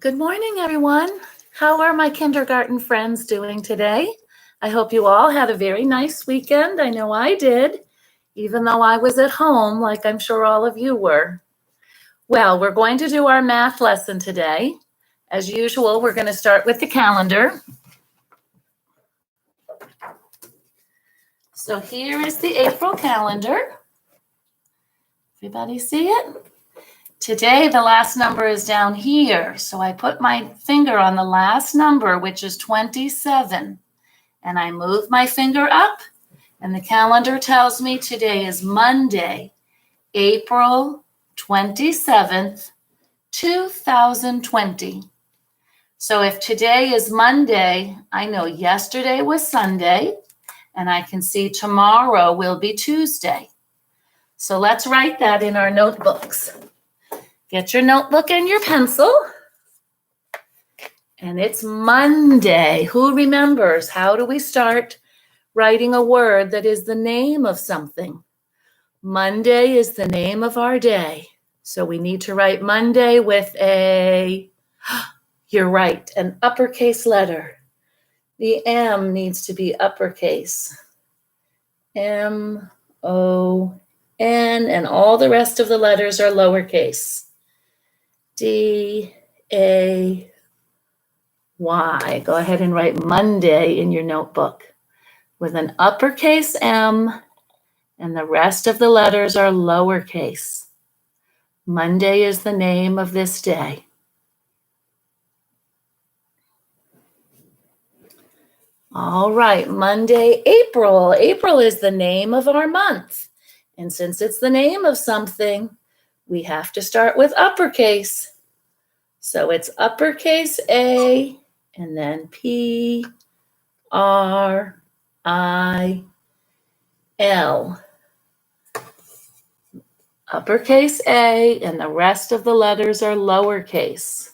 Good morning, everyone. How are my kindergarten friends doing today? I hope you all had a very nice weekend. I know I did, even though I was at home, like I'm sure all of you were. Well, we're going to do our math lesson today. As usual, we're going to start with the calendar. So here is the April calendar. Everybody see it? Today, the last number is down here. So I put my finger on the last number, which is 27. And I move my finger up, and the calendar tells me today is Monday, April 27th, 2020. So if today is Monday, I know yesterday was Sunday, and I can see tomorrow will be Tuesday. So let's write that in our notebooks. Get your notebook and your pencil. And it's Monday. Who remembers? How do we start writing a word that is the name of something? Monday is the name of our day. So we need to write Monday with you're right, an uppercase letter. The M needs to be uppercase. M-O-N, and all the rest of the letters are lowercase. D-A-Y. Go ahead and write Monday in your notebook with an uppercase M, and the rest of the letters are lowercase. Monday is the name of this day. All right, Monday, April. April is the name of our month. And since it's the name of something, we have to start with uppercase. So it's uppercase A and then P-R-I-L. Uppercase A, and the rest of the letters are lowercase.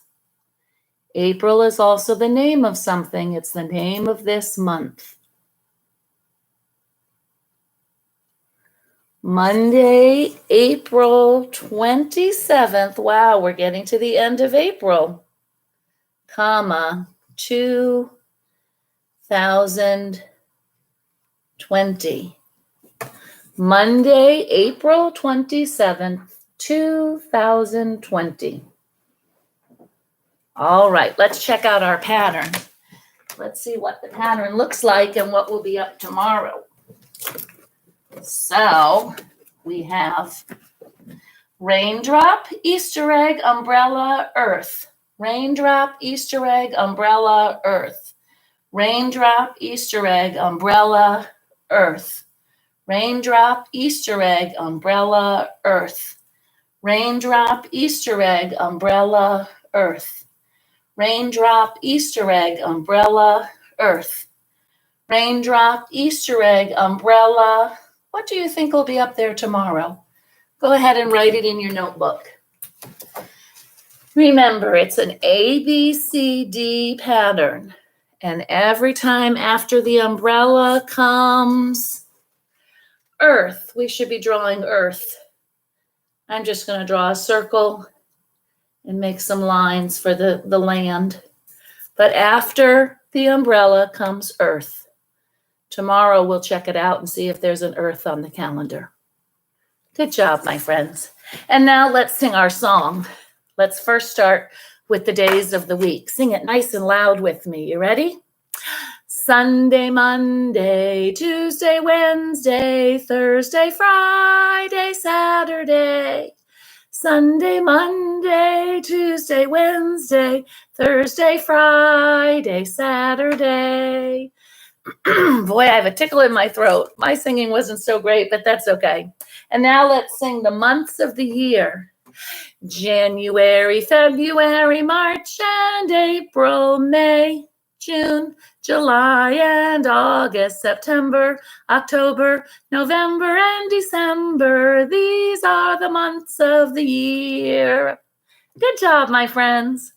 April is also the name of something. It's the name of this month. Monday, April 27th. Wow, we're getting to the end of April. 2020. Monday, April 27th, 2020. All right, let's check out our pattern. Let's see what the pattern looks like and what will be up tomorrow. So we have raindrop, Easter egg, umbrella, earth. Raindrop, Easter egg, umbrella, earth. Raindrop, Easter egg, umbrella, earth. Raindrop, Easter egg, umbrella, earth. Raindrop, Easter egg, umbrella, earth. Raindrop, Easter egg, umbrella, earth. Raindrop, Easter egg, umbrella. What do you think will be up there tomorrow? Go ahead and write it in your notebook. Remember, it's an ABCD pattern. And every time after the umbrella comes earth, we should be drawing earth. I'm just going to draw a circle and make some lines for the land. But after the umbrella comes earth. Tomorrow we'll check it out and see if there's an earth on the calendar. Good job, my friends. And now let's sing our song. Let's first start with the days of the week. Sing it nice and loud with me. You ready? Sunday, Monday, Tuesday, Wednesday, Thursday, Friday, Saturday. Sunday, Monday, Tuesday, Wednesday, Thursday, Friday, Saturday. Boy, I have a tickle in my throat. My singing wasn't so great, but that's okay. And now let's sing the months of the year. January, February, March, and April, May, June, July, and August, September, October, November, and December. These are the months of the year. Good job, my friends.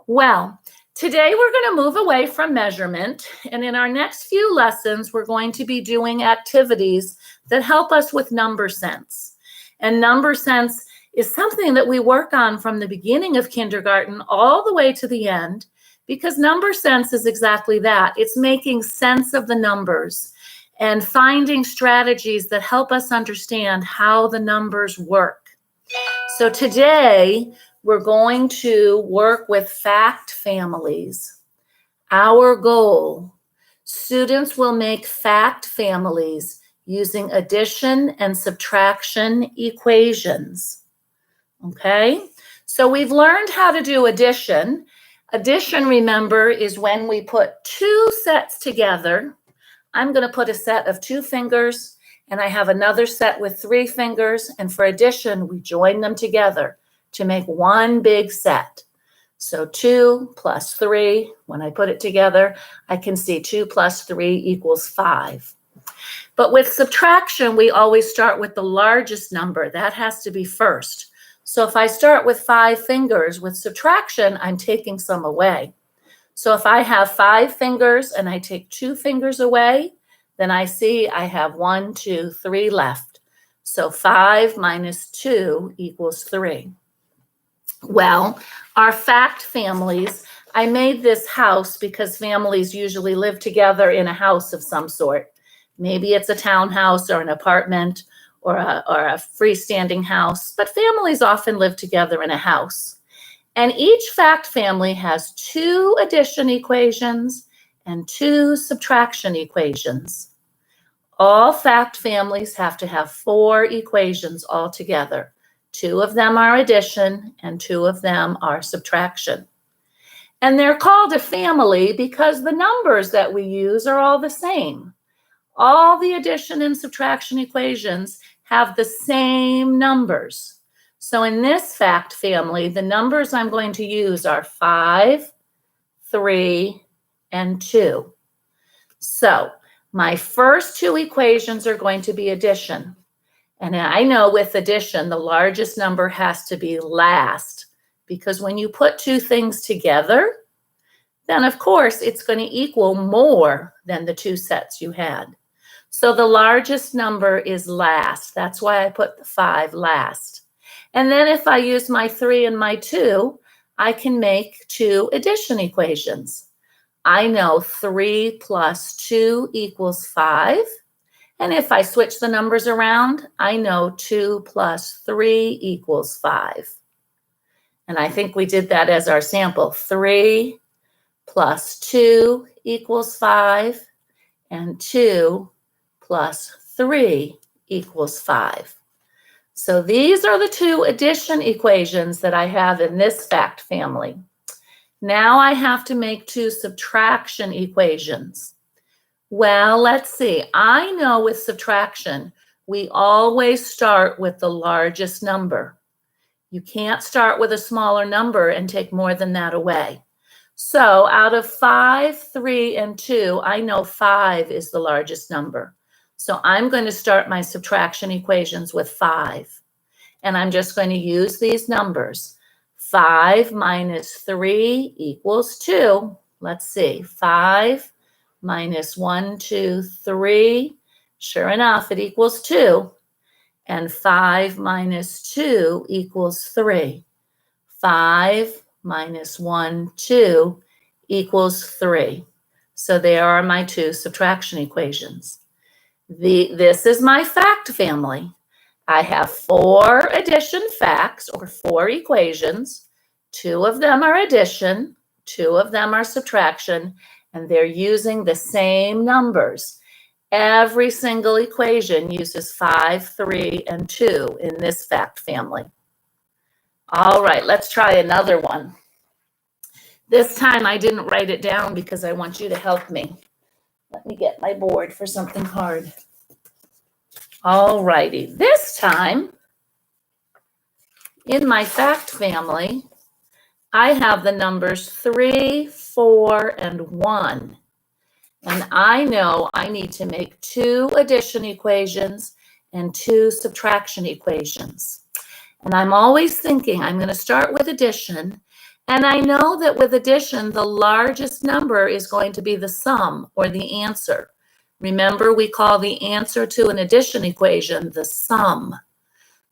Well, today we're going to move away from measurement, and in our next few lessons, we're going to be doing activities that help us with number sense. And number sense is something that we work on from the beginning of kindergarten all the way to the end, because number sense is exactly that. It's making sense of the numbers and finding strategies that help us understand how the numbers work. So today, we're going to work with fact families. Our goal, students will make fact families using addition and subtraction equations. Okay, so we've learned how to do addition. Addition, remember, is when we put two sets together. I'm going to put a set of 2 fingers, and I have another set with 3 fingers, and for addition, we join them together to make one big set. So 2 plus 3, when I put it together, I can see 2 plus 3 equals 5. But with subtraction, we always start with the largest number. That has to be first. So if I start with 5 fingers, with subtraction, I'm taking some away. So if I have 5 fingers and I take 2 fingers away, then I see I have 1, 2, 3 left. So 5 minus 2 equals 3. Well, our fact families, I made this house because families usually live together in a house of some sort. Maybe it's a townhouse or an apartment or a freestanding house, but families often live together in a house. And each fact family has 2 addition equations and 2 subtraction equations. All fact families have to have 4 equations altogether. 2 of them are addition and 2 of them are subtraction. And they're called a family because the numbers that we use are all the same. All the addition and subtraction equations have the same numbers. So in this fact family, the numbers I'm going to use are 5, 3, and 2. So my first 2 equations are going to be addition. And I know with addition, the largest number has to be last, because when you put 2 things together, then of course it's going to equal more than the 2 sets you had. So the largest number is last. That's why I put the 5 last. And then if I use my 3 and my 2, I can make 2 addition equations. I know 3 plus 2 equals 5. And if I switch the numbers around, I know 2 plus 3 equals 5. And I think we did that as our sample. 3 plus 2 equals 5, and 2 plus 3 equals 5. So these are the 2 addition equations that I have in this fact family. Now I have to make 2 subtraction equations. Well, let's see. I know with subtraction, we always start with the largest number. You can't start with a smaller number and take more than that away. So out of 5, 3, and 2, I know 5 is the largest number. So I'm going to start my subtraction equations with 5. And I'm just going to use these numbers. 5 minus 3 equals 2. Let's see. 5 minus 1, 2, 3. Sure enough, it equals 2. And 5 minus 2 equals 3. 5 minus 1, 2 equals 3. So there are my 2 subtraction equations. This is my fact family. I have 4 addition facts, or 4 equations. 2 of them are addition, 2 of them are subtraction, and they're using the same numbers. Every single equation uses 5, 3, and 2 in this fact family. All right, let's try another one. This time I didn't write it down because I want you to help me. Let me get my board for something hard. All righty, this time in my fact family, I have the numbers 3, 4, and 1. And I know I need to make 2 addition equations and 2 subtraction equations. And I'm always thinking I'm going to start with addition. And I know that with addition, the largest number is going to be the sum, or the answer. Remember, we call the answer to an addition equation the sum.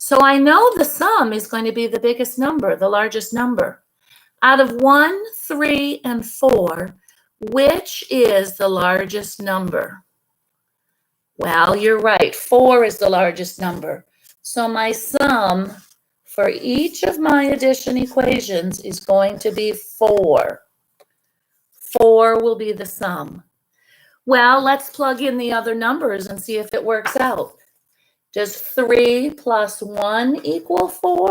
So I know the sum is going to be the biggest number, the largest number. Out of 1, 3, and 4, which is the largest number? Well, you're right. 4 is the largest number. So my sum for each of my addition equations is going to be 4. 4 will be the sum. Well, let's plug in the other numbers and see if it works out. Does 3 plus 1 equal 4?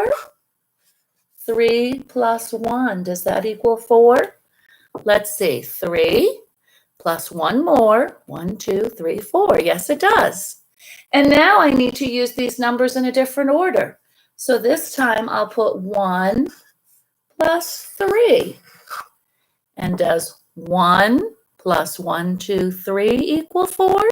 3 plus 1, does that equal 4? Let's see, 3 plus 1 more, 1, 2, 3, 4. Yes, it does. And now I need to use these numbers in a different order. So this time I'll put 1 plus 3. And does 1 plus 1, 2, 3 equal 4?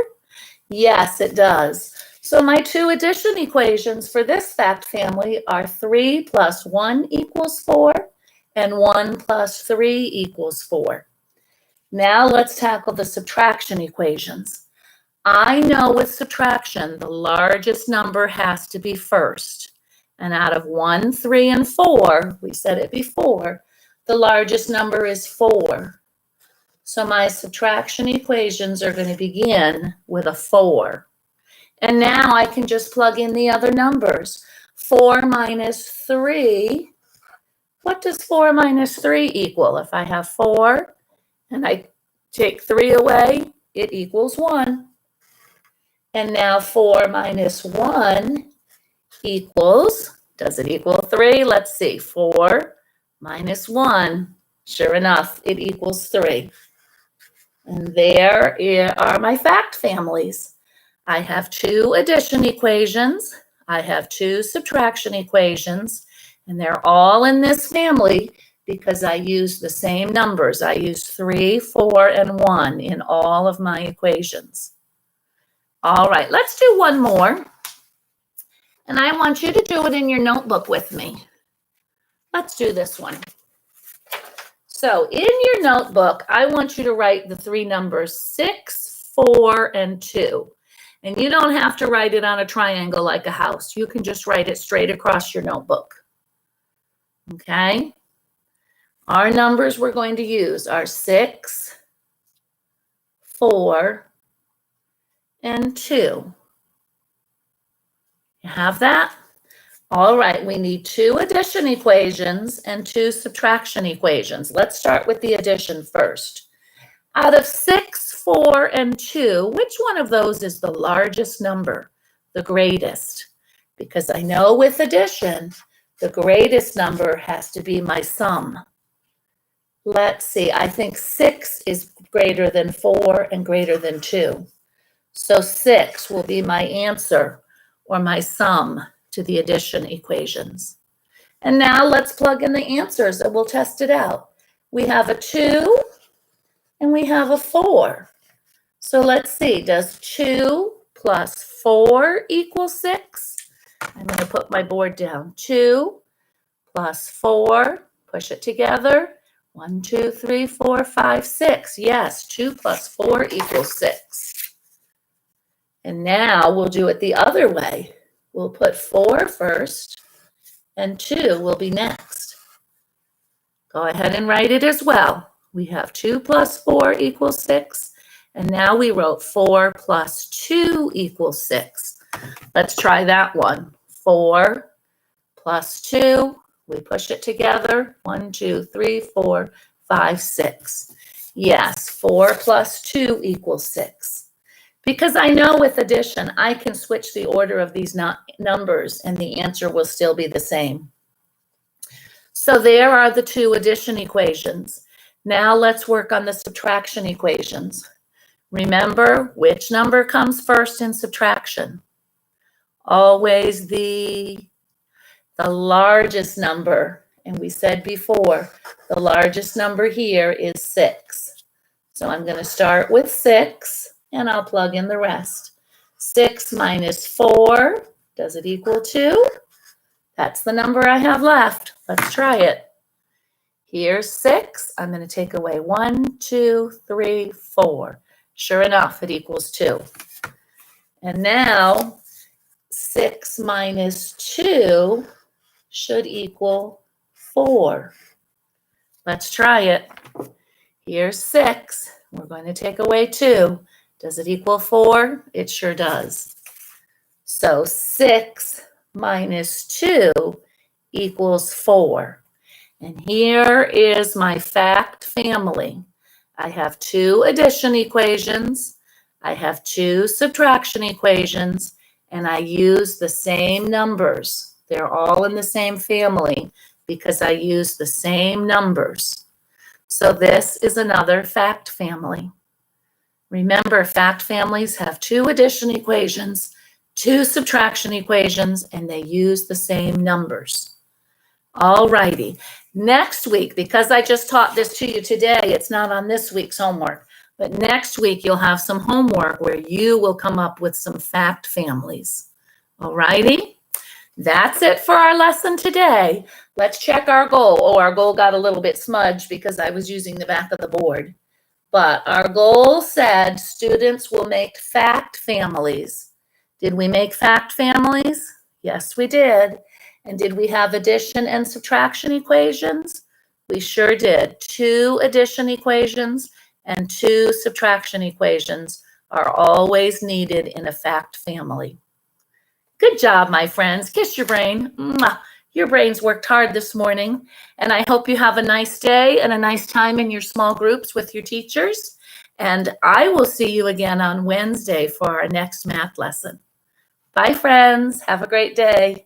Yes, it does. So my two addition equations for this fact family are 3 plus 1 equals 4 and 1 plus 3 equals 4. Now let's tackle the subtraction equations. I know with subtraction, the largest number has to be first. And out of 1, 3, and 4, we said it before, the largest number is 4. So my subtraction equations are going to begin with a 4. And now I can just plug in the other numbers. 4 minus 3. What does 4 minus 3 equal? If I have 4 and I take 3 away, it equals 1. And now 4 minus 1 equals, does it equal 3? Let's see, 4 minus 1. Sure enough, it equals 3. And there are my fact families. I have 2 addition equations. I have 2 subtraction equations. And they're all in this family because I used the same numbers. I used 3, 4, and 1 in all of my equations. All right, let's do one more. And I want you to do it in your notebook with me. Let's do this one. So in your notebook, I want you to write the 3 numbers 6, 4, and 2. And you don't have to write it on a triangle like a house. You can just write it straight across your notebook. Okay? Our numbers we're going to use are 6, 4, and 2. You have that? All right, we need 2 addition equations and 2 subtraction equations. Let's start with the addition first. Out of 6, 4, and 2, which one of those is the largest number, the greatest? Because I know with addition, the greatest number has to be my sum. Let's see, I think 6 is greater than 4 and greater than 2. So 6 will be my answer or my sum to the addition equations. And now let's plug in the answers and we'll test it out. We have a 2 and we have a 4. So let's see, does 2 plus 4 equal 6? I'm going to put my board down. 2 plus 4, push it together. 1, 2, 3, 4, 5, 6. Yes, 2 plus 4 equals 6. And now we'll do it the other way. We'll put 4 first, and 2 will be next. Go ahead and write it as well. We have 2 plus 4 equals 6, and now we wrote 4 plus 2 equals 6. Let's try that one. 4 plus 2, we push it together. 1, 2, 3, 4, 5, 6. Yes, 4 plus 2 equals 6. Because I know with addition, I can switch the order of these numbers and the answer will still be the same. So there are the 2 addition equations. Now let's work on the subtraction equations. Remember, which number comes first in subtraction? Always the largest number. And we said before, the largest number here is 6. So I'm going to start with 6. And I'll plug in the rest. 6 minus 4, does it equal 2? That's the number I have left. Let's try it. Here's 6. I'm going to take away 1, 2, 3, 4. Sure enough, it equals 2. And now 6 minus 2 should equal 4. Let's try it. Here's 6. We're going to take away 2. Does it equal 4? It sure does. So 6 minus 2 equals 4. And here is my fact family. I have 2 addition equations, I have 2 subtraction equations, and I use the same numbers. They're all in the same family because I use the same numbers. So this is another fact family. Remember, fact families have 2 addition equations, 2 subtraction equations, and they use the same numbers. All righty. Next week, because I just taught this to you today, it's not on this week's homework, but next week you'll have some homework where you will come up with some fact families. All righty. That's it for our lesson today. Let's check our goal. Oh, our goal got a little bit smudged because I was using the back of the board. But our goal said students will make fact families. Did we make fact families? Yes, we did. And did we have addition and subtraction equations? We sure did. 2 addition equations and 2 subtraction equations are always needed in a fact family. Good job, my friends. Kiss your brain. Mwah. Your brains worked hard this morning, and I hope you have a nice day and a nice time in your small groups with your teachers. And I will see you again on Wednesday for our next math lesson. Bye, friends. Have a great day.